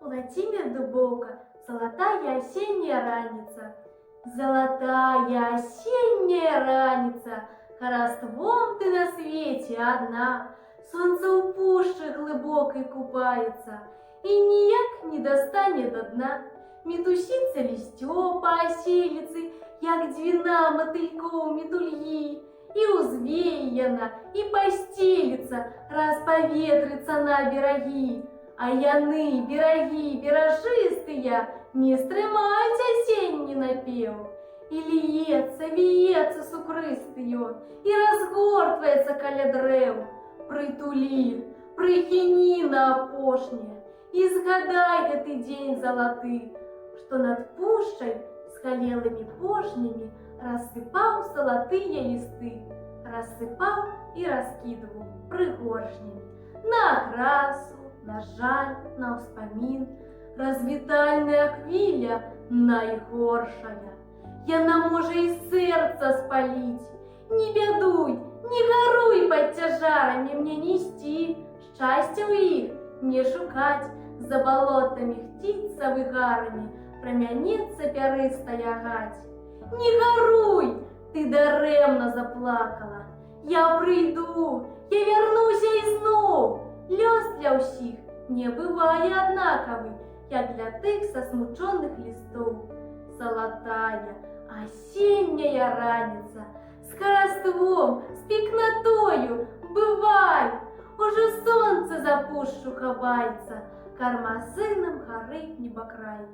Владимир Дубовка. Золотая осенняя раница. Золотая осенняя раница, Хараством ты на свете одна. Солнце у пуши глибокой купается, И ніяк не достанет до дна. Метусится листьё по оселице, Як двина мотыльков метульи, И узвеяна, и постелится, Раз поветрится на береги. А яны, береги бережистые, Не стремать осенний напев. И льется, виется сукрыстый, И разгортвается каля древ. Притулі, прихіні на опошне, И згадай гэты день золоты, Что над пушчай с халелыми пожнями Рассыпал золотые листы, Рассыпал и раскидывал пригоршнями. На окрасу, на жаль, на успомин, Развітальная хвиля найгоршая. Яна можа і сердце спалить. Не бядуй, не горуй под тяжарами мне нести, Счастья у их не шукать, за болотами хтиться выгарами, Промянется пярыстая гать. Не горуй, ты даремно заплакала. Я прийду, я вернуся ізноў. Лёс для ўсіх не бывае однаковый, Як для тых сосмученных листов. Золотая осенняя раница, С хараством, с пекнотою, бывай! Уже солнце за пушчу ховается, Кармазином горы небокрай.